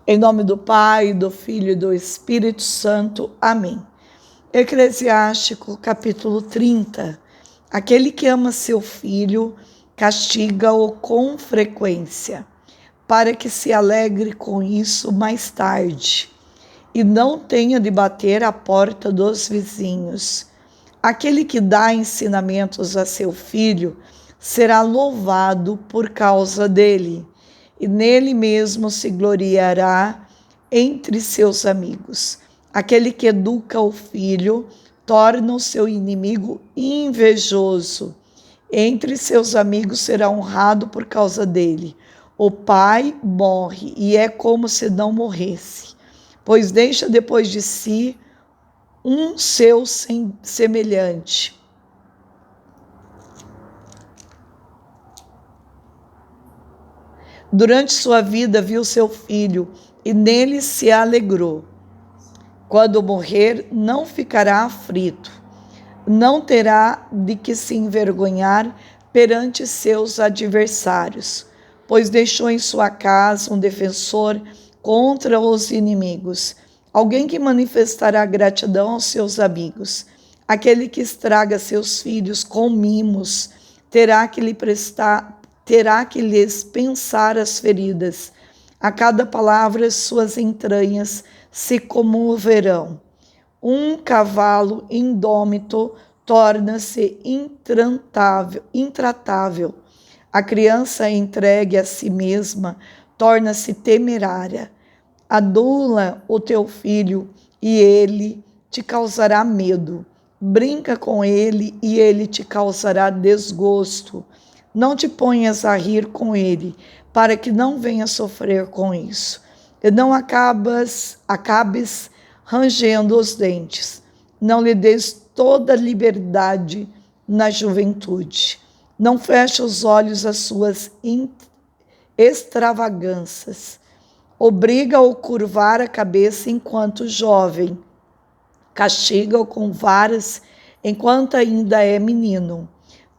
Em nome do Pai, do Filho e do Espírito Santo. Amém. Eclesiástico, capítulo 30. Aquele que ama seu filho, castiga-o com frequência, para que se alegre com isso mais tarde, e não tenha de bater à porta dos vizinhos. Aquele que dá ensinamentos a seu filho será louvado por causa dele, e nele mesmo se gloriará entre seus amigos. Aquele que educa o filho torna o seu inimigo invejoso. Entre seus amigos será honrado por causa dele. O pai morre e é como se não morresse, pois deixa depois de si um seu semelhante. Durante sua vida viu seu filho e nele se alegrou. Quando morrer, não ficará aflito, não terá de que se envergonhar perante seus adversários, pois deixou em sua casa um defensor contra os inimigos, alguém que manifestará gratidão aos seus amigos. Aquele que estraga seus filhos com mimos terá que lhes pensar as feridas. A cada palavra suas entranhas se comoverão. Um cavalo indômito torna-se intratável. A criança entregue a si mesma torna-se temerária. Adula o teu filho e ele te causará medo. Brinca com ele e ele te causará desgosto. Não te ponhas a rir com ele, para que não venha sofrer com isso. E não acabes rangendo os dentes. Não lhe des toda liberdade na juventude. Não feche os olhos às suas extravagâncias. Obriga-o a curvar a cabeça enquanto jovem. Castiga-o com varas enquanto ainda é menino,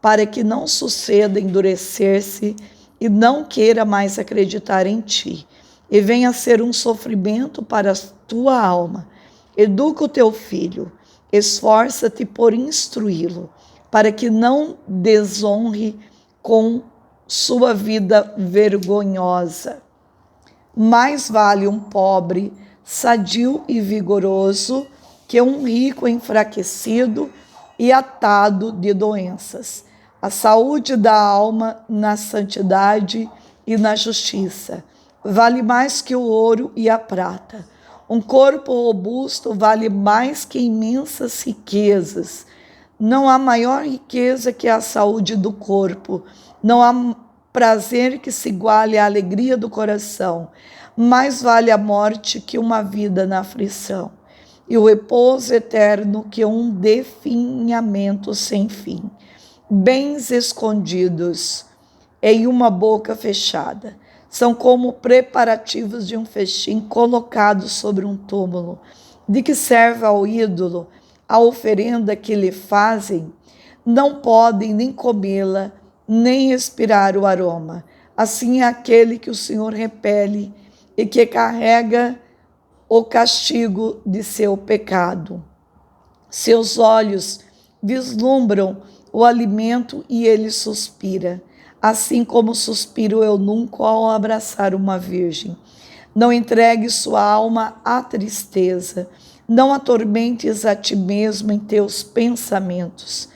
para que não suceda endurecer-se e não queira mais acreditar em ti, e venha a ser um sofrimento para a tua alma. Educa o teu filho, esforça-te por instruí-lo, para que não desonre com sua vida vergonhosa. Mais vale um pobre, sadio e vigoroso, que um rico enfraquecido e atado de doenças. A saúde da alma na santidade e na justiça vale mais que o ouro e a prata. Um corpo robusto vale mais que imensas riquezas. Não há maior riqueza que a saúde do corpo. Não há prazer que se iguale à alegria do coração. Mais vale a morte que uma vida na aflição, e o repouso eterno que um definhamento sem fim. Bens escondidos em uma boca fechada são como preparativos de um festim colocado sobre um túmulo. De que serve ao ídolo a oferenda que lhe fazem? Não podem nem comê-la, nem expirar o aroma. Assim é aquele que o Senhor repele e que carrega o castigo de seu pecado. Seus olhos vislumbram o alimento e ele suspira, assim como suspira o eunuco ao abraçar uma virgem. Não entregue sua alma à tristeza, não atormentes a ti mesmo em teus pensamentos.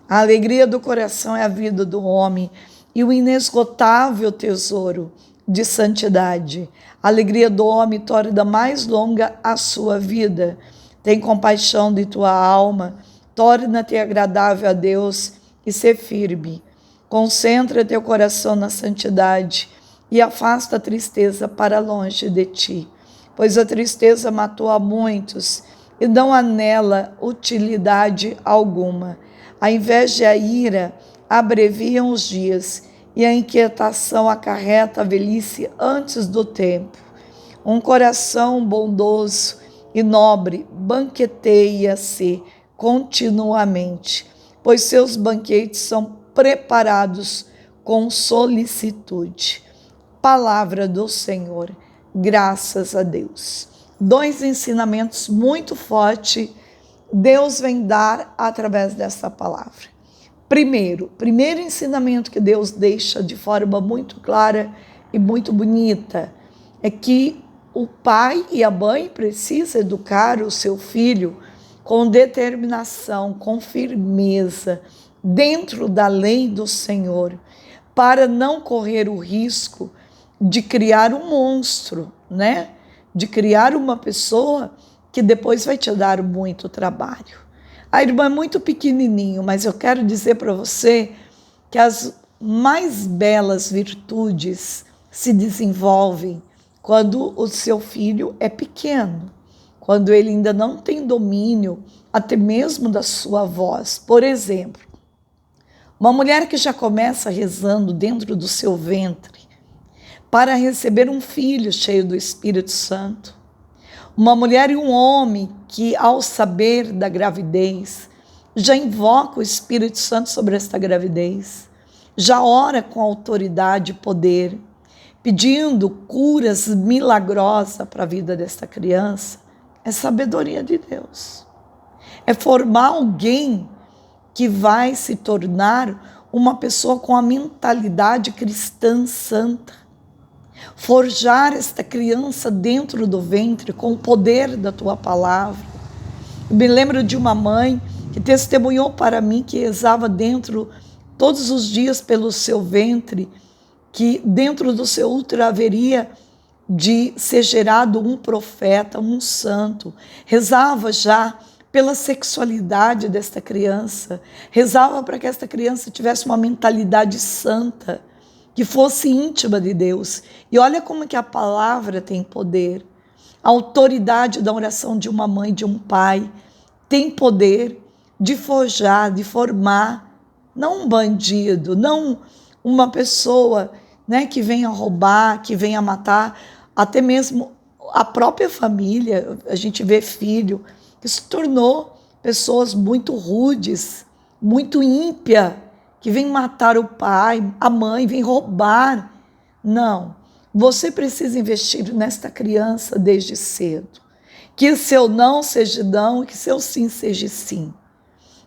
A alegria do coração é a vida do homem e o inesgotável tesouro de santidade. A alegria do homem torna mais longa a sua vida. Tem compaixão de tua alma, torna-te agradável a Deus e sê firme. Concentra teu coração na santidade e afasta a tristeza para longe de ti, pois a tristeza matou a muitos e não há nela utilidade alguma. A inveja e a ira abreviam os dias e a inquietação acarreta a velhice antes do tempo. Um coração bondoso e nobre banqueteia-se continuamente, pois seus banquetes são preparados com solicitude. Palavra do Senhor. Graças a Deus. 2 ensinamentos muito fortes Deus vem dar através dessa palavra. Primeiro ensinamento que Deus deixa de forma muito clara e muito bonita é que o pai e a mãe precisam educar o seu filho com determinação, com firmeza, dentro da lei do Senhor, para não correr o risco de criar um monstro, né? De criar uma pessoa que depois vai te dar muito trabalho. A irmã é muito pequenininho, mas eu quero dizer para você que as mais belas virtudes se desenvolvem quando o seu filho é pequeno, quando ele ainda não tem domínio até mesmo da sua voz. Por exemplo, uma mulher que já começa rezando dentro do seu ventre para receber um filho cheio do Espírito Santo. Uma mulher e um homem que, ao saber da gravidez, já invoca o Espírito Santo sobre esta gravidez, já ora com autoridade e poder, pedindo curas milagrosas para a vida desta criança. É sabedoria de Deus. É formar alguém que vai se tornar uma pessoa com a mentalidade cristã santa. Forjar esta criança dentro do ventre com o poder da tua palavra. Eu me lembro de uma mãe que testemunhou para mim que rezava dentro, todos os dias pelo seu ventre, que dentro do seu útero haveria de ser gerado um profeta, um santo. Rezava já pela sexualidade desta criança, rezava para que esta criança tivesse uma mentalidade santa, que fosse íntima de Deus. E olha como que a palavra tem poder. A autoridade da oração de uma mãe, de um pai, tem poder de forjar, de formar, não um bandido, não uma pessoa, né, que venha roubar, que venha matar, até mesmo a própria família. A gente vê filho que se tornou pessoas muito rudes, muito ímpia, que vem matar o pai, a mãe, vem roubar. Não, você precisa investir nesta criança desde cedo. Que seu não seja não e que seu sim seja sim.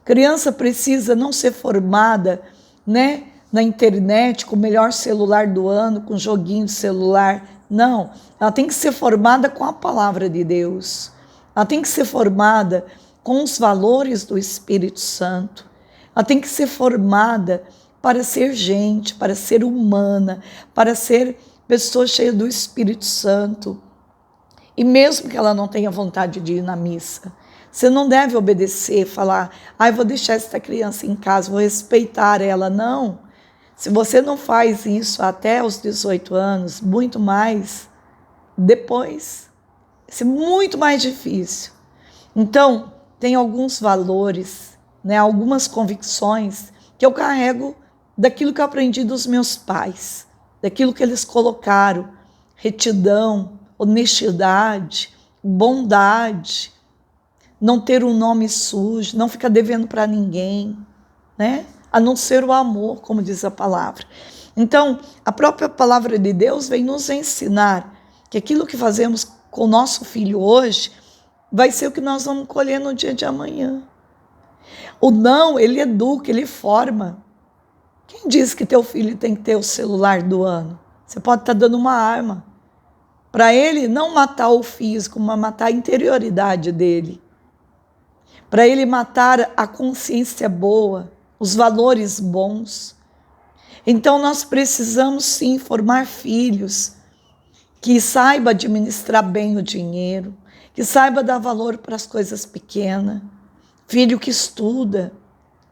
Criança precisa não ser formada, né, na internet, com o melhor celular do ano, com joguinho de celular. Não, ela tem que ser formada com a palavra de Deus. Ela tem que ser formada com os valores do Espírito Santo. Ela tem que ser formada para ser gente, para ser humana, para ser pessoa cheia do Espírito Santo. E mesmo que ela não tenha vontade de ir na missa, você não deve obedecer, falar, eu vou deixar essa criança em casa, vou respeitar ela. Não. Se você não faz isso até os 18 anos, muito mais, depois, vai ser muito mais difícil. Então, tem alguns valores, né, algumas convicções que eu carrego daquilo que eu aprendi dos meus pais, daquilo que eles colocaram: retidão, honestidade, bondade, não ter um nome sujo, não ficar devendo para ninguém, né? A não ser o amor, como diz a palavra. Então, a própria palavra de Deus vem nos ensinar que aquilo que fazemos com o nosso filho hoje vai ser o que nós vamos colher no dia de amanhã. O não, ele educa, ele forma. Quem diz que teu filho tem que ter o celular do ano? Você pode estar dando uma arma para ele não matar o físico, mas matar a interioridade dele. Para ele matar a consciência boa, os valores bons. Então nós precisamos sim formar filhos que saibam administrar bem o dinheiro, que saibam dar valor para as coisas pequenas. Filho que estuda.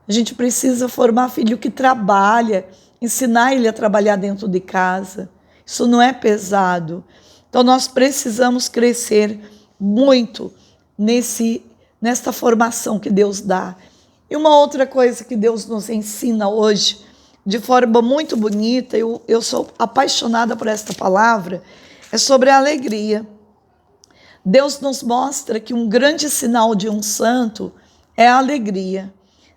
A gente precisa formar filho que trabalha, ensinar ele a trabalhar dentro de casa. Isso não é pesado. Então nós precisamos crescer muito nesta formação que Deus dá. E uma outra coisa que Deus nos ensina hoje, de forma muito bonita, eu sou apaixonada por esta palavra, é sobre a alegria. Deus nos mostra que um grande sinal de um santo é a alegria.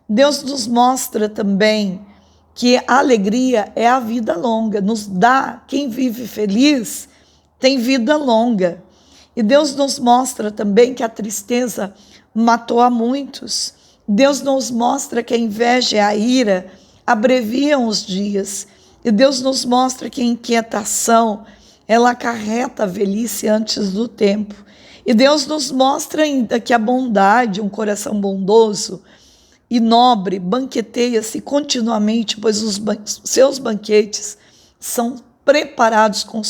Deus nos mostra também que a alegria é a vida longa, nos dá, quem vive feliz, tem vida longa. E Deus nos mostra também que a tristeza matou a muitos. Deus nos mostra que a inveja e a ira abreviam os dias. E Deus nos mostra que a inquietação, ela acarreta a velhice antes do tempo. E Deus nos mostra ainda que a bondade, um coração bondoso e nobre, banqueteia-se continuamente, pois os seus banquetes são preparados com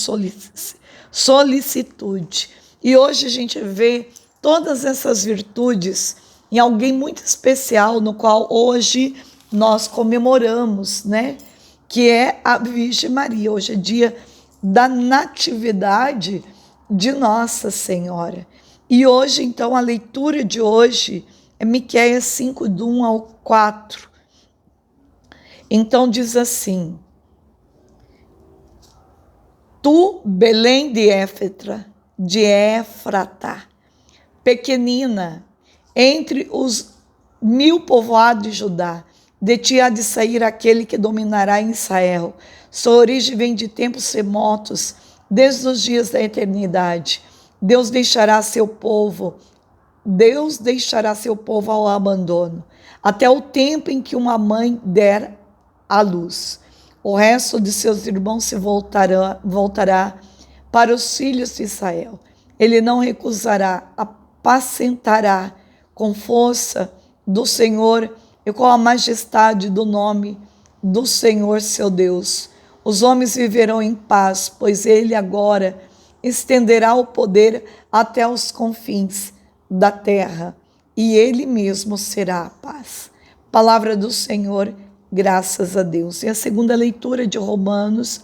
solicitude. E hoje a gente vê todas essas virtudes em alguém muito especial, no qual hoje nós comemoramos, né? Que é a Virgem Maria. Hoje é dia da natividade de Nossa Senhora. E hoje, então, a leitura de hoje é Miqueias 5, do 1 ao 4. Então diz assim: Tu, Belém de Éfrata, pequenina, entre os 1000 povoados de Judá, de ti há de sair aquele que dominará em Israel. Sua origem vem de tempos remotos, desde os dias da eternidade. Deus deixará seu povo ao abandono, até o tempo em que uma mãe der à luz. O resto de seus irmãos se voltará para os filhos de Israel. Ele não recusará, apacentará com força do Senhor e com a majestade do nome do Senhor seu Deus. Os homens viverão em paz, pois ele agora estenderá o poder até os confins da terra, e ele mesmo será a paz. Palavra do Senhor, graças a Deus. E a segunda leitura de Romanos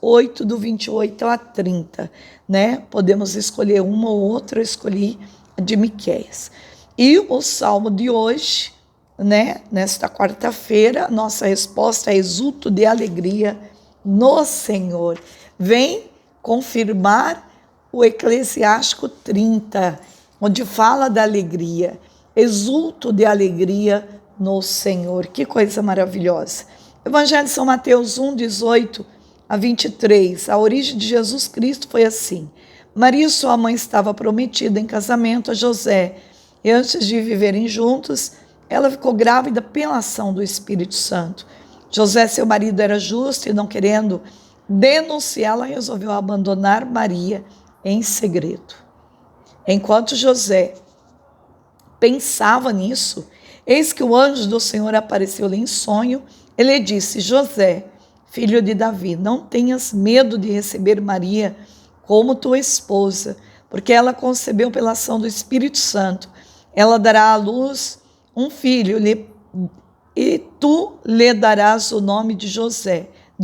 8, do 28 a 30, né? Podemos escolher uma ou outra, eu escolhi a de Miqueias. E o salmo de hoje, né? Nesta quarta-feira, nossa resposta é exulto de alegria no Senhor. Vem confirmar o Eclesiástico 30, onde fala da alegria. Exulto de alegria no Senhor. Que coisa maravilhosa. Evangelho de São Mateus 1, 18 a 23. A origem de Jesus Cristo foi assim. Maria, sua mãe, estava prometida em casamento a José. E antes de viverem juntos, ela ficou grávida pela ação do Espírito Santo. José, seu marido, era justo e, não querendo denunciá-la, resolveu abandonar Maria em segredo. Enquanto José pensava nisso, eis que o anjo do Senhor apareceu-lhe em sonho. Ele disse: José, filho de Davi, não tenhas medo de receber Maria como tua esposa, porque ela concebeu pela ação do Espírito Santo. Ela dará à luz um filho, e tu lhe darás o nome de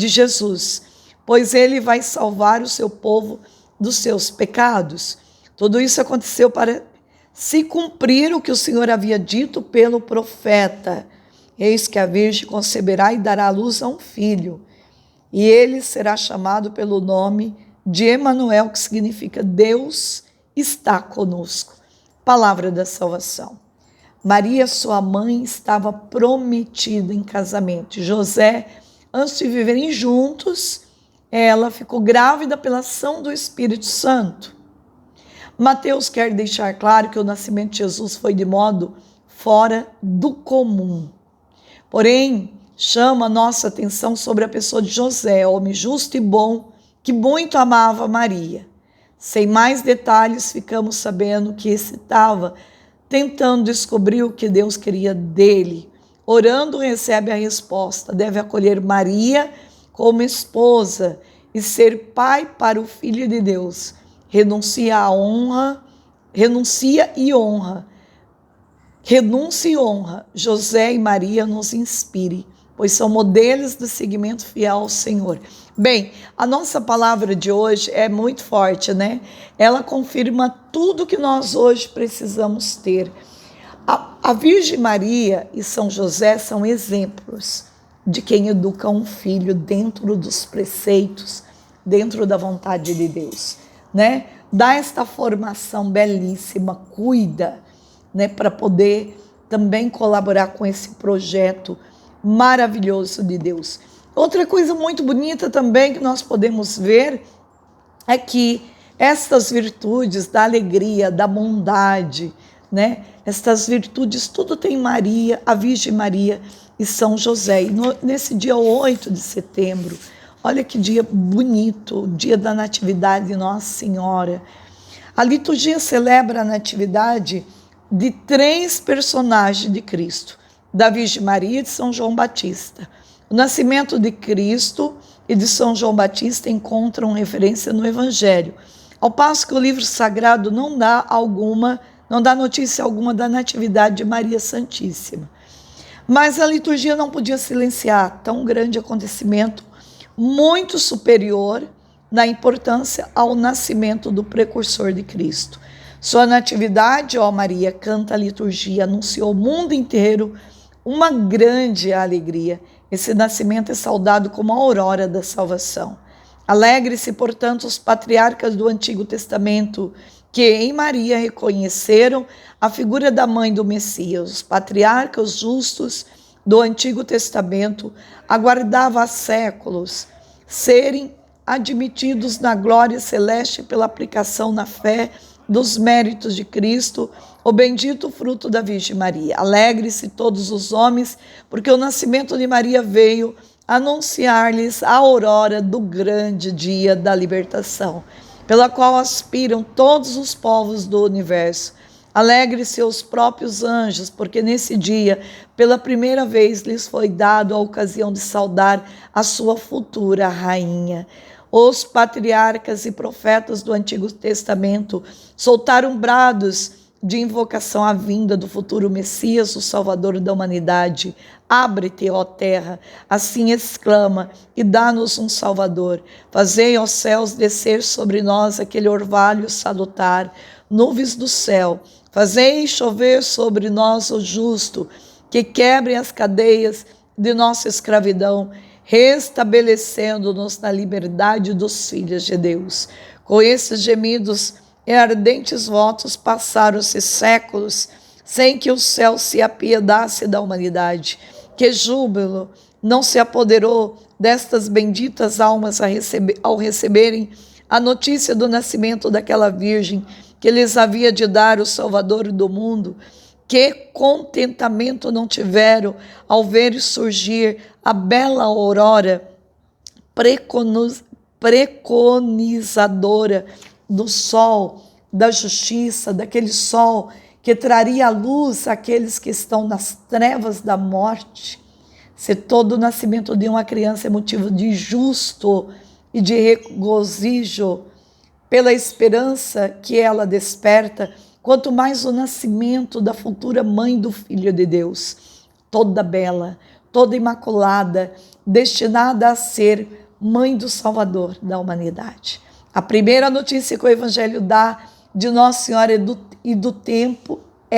Jesus, pois ele vai salvar o seu povo dos seus pecados. Tudo isso aconteceu para se cumprir o que o Senhor havia dito pelo profeta. Eis que a Virgem conceberá e dará à luz a um filho, e ele será chamado pelo nome de Emanuel, que significa Deus está conosco. Palavra da salvação. Maria, sua mãe, estava prometida em casamento. José, antes de viverem juntos, ela ficou grávida pela ação do Espírito Santo. Mateus quer deixar claro que o nascimento de Jesus foi de modo fora do comum. Porém, chama a nossa atenção sobre a pessoa de José, homem justo e bom, que muito amava Maria. Sem mais detalhes, ficamos sabendo que esse estava tentando descobrir o que Deus queria dele. Orando, recebe a resposta: deve acolher Maria como esposa e ser pai para o Filho de Deus. Renuncia e honra. José e Maria nos inspire, pois são modelos de seguimento fiel ao Senhor. Bem, a nossa palavra de hoje é muito forte, né? Ela confirma tudo que nós hoje precisamos ter. A Virgem Maria e São José são exemplos de quem educa um filho dentro dos preceitos, dentro da vontade de Deus, né? Dá esta formação belíssima, cuida, né, para poder também colaborar com esse projeto maravilhoso de Deus. Outra coisa muito bonita também que nós podemos ver é que estas virtudes da alegria, da bondade, né? Estas virtudes, tudo tem Maria, a Virgem Maria e São José. E nesse dia 8 de setembro, olha que dia bonito, o dia da Natividade de Nossa Senhora. A liturgia celebra a Natividade de 3 personagens de Cristo, da Virgem Maria e de São João Batista. O nascimento de Cristo e de São João Batista encontram referência no Evangelho, ao passo que o livro sagrado não dá notícia alguma da Natividade de Maria Santíssima. Mas a liturgia não podia silenciar tão grande acontecimento, muito superior na importância ao nascimento do precursor de Cristo. Sua natividade, ó Maria, canta a liturgia, anunciou ao mundo inteiro uma grande alegria. Esse nascimento é saudado como a aurora da salvação. Alegre-se, portanto, os patriarcas do Antigo Testamento, que em Maria reconheceram a figura da mãe do Messias. Os patriarcas justos do Antigo Testamento aguardavam há séculos serem admitidos na glória celeste pela aplicação na fé dos méritos de Cristo, o bendito fruto da Virgem Maria. Alegre-se todos os homens, porque o nascimento de Maria veio anunciar-lhes a aurora do grande dia da libertação, pela qual aspiram todos os povos do universo. Alegre-se os próprios anjos, porque nesse dia, pela primeira vez, lhes foi dado a ocasião de saudar a sua futura rainha. Os patriarcas e profetas do Antigo Testamento soltaram brados de invocação à vinda do futuro Messias, o Salvador da humanidade. Abre-te, ó terra, assim exclama, e dá-nos um Salvador. Fazei, ó céus, descer sobre nós aquele orvalho salutar, nuvens do céu. Fazei chover sobre nós o justo, que quebre as cadeias de nossa escravidão, restabelecendo-nos na liberdade dos filhos de Deus. Com esses gemidos e ardentes votos passaram-se séculos sem que o céu se apiedasse da humanidade. Que júbilo não se apoderou destas benditas almas ao receberem a notícia do nascimento daquela Virgem que lhes havia de dar o Salvador do mundo. Que contentamento não tiveram ao ver surgir a bela aurora preconizadora do sol da justiça, daquele sol que traria a luz àqueles que estão nas trevas da morte. Se todo o nascimento de uma criança é motivo de justo e de regozijo pela esperança que ela desperta, quanto mais o nascimento da futura mãe do Filho de Deus, toda bela, toda imaculada, destinada a ser mãe do Salvador da humanidade. A primeira notícia que o Evangelho dá de Nossa Senhora é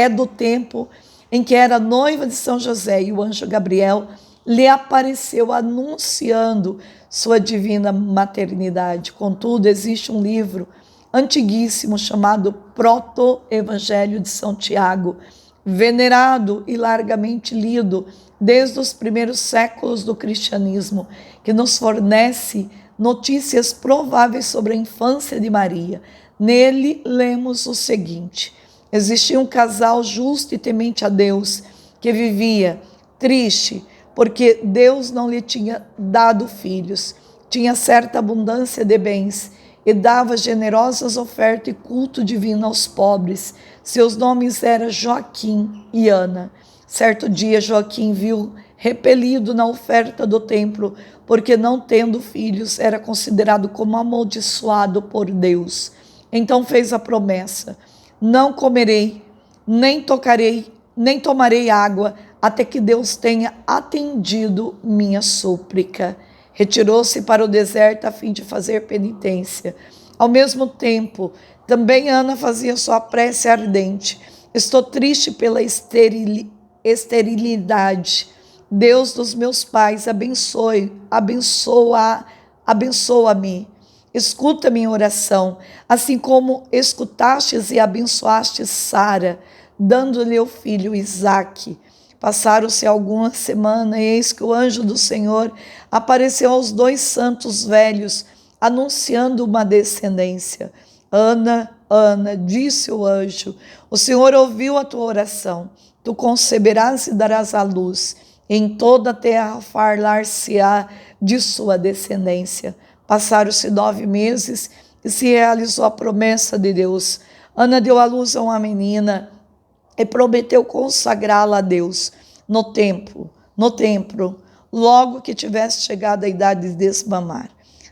do tempo em que era noiva de São José, e o anjo Gabriel lhe apareceu anunciando sua divina maternidade. Contudo, existe um livro antiguíssimo chamado Proto-Evangelho de São Tiago, venerado e largamente lido desde os primeiros séculos do cristianismo, que nos fornece notícias prováveis sobre a infância de Maria. Nele lemos o seguinte: existia um casal justo e temente a Deus que vivia triste porque Deus não lhe tinha dado filhos. Tinha certa abundância de bens e dava generosas ofertas e culto divino aos pobres. Seus nomes eram Joaquim e Ana. Certo dia, Joaquim viu repelido na oferta do templo, porque não tendo filhos, era considerado como amaldiçoado por Deus. Então fez a promessa: não comerei, nem tocarei, nem tomarei água, até que Deus tenha atendido minha súplica. Retirou-se para o deserto a fim de fazer penitência. Ao mesmo tempo, também Ana fazia sua prece ardente: estou triste pela esterilidade. Deus dos meus pais, abençoa-me. Escuta minha oração, assim como escutastes e abençoastes Sara, dando-lhe o filho Isaque. Passaram-se algumas semanas, e eis que o anjo do Senhor apareceu aos 2 santos velhos, anunciando uma descendência. Ana, Ana, disse o anjo, o Senhor ouviu a tua oração. Tu conceberás e darás à luz. Em toda a terra falar-se-á de sua descendência. Passaram-se 9 meses e se realizou a promessa de Deus. Ana deu à luz a uma menina e prometeu consagrá-la a Deus no templo, logo que tivesse chegado a idade de desmamar.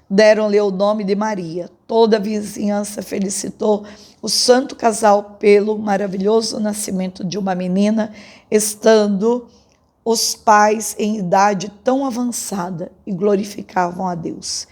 Deram-lhe o nome de Maria. Toda a vizinhança felicitou o santo casal pelo maravilhoso nascimento de uma menina, estando os pais em idade tão avançada, e glorificavam a Deus.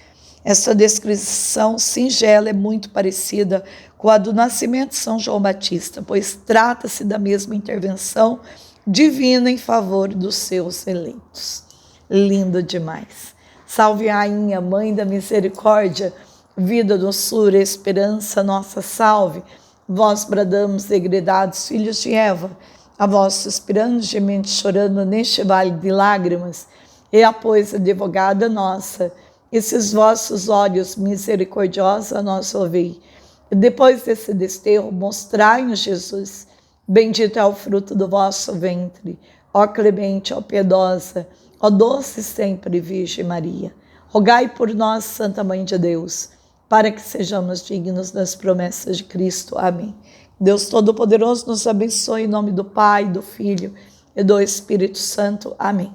Essa descrição singela é muito parecida com a do nascimento de São João Batista, pois trata-se da mesma intervenção divina em favor dos seus eleitos. Lindo demais. Salve Rainha, Mãe da Misericórdia, vida, doçura, esperança, nossa salve. Vós bradamos, degredados filhos de Eva, a vós suspirando, gemendo, chorando neste vale de lágrimas, e pois, advogada nossa, esses vossos olhos misericordiosos a nós ouvei. E depois desse desterro, mostrai-nos Jesus. Bendito é o fruto do vosso ventre, ó clemente, ó piedosa, ó doce sempre Virgem Maria. Rogai por nós, Santa Mãe de Deus, para que sejamos dignos das promessas de Cristo. Amém. Deus Todo-Poderoso nos abençoe em nome do Pai, do Filho e do Espírito Santo. Amém.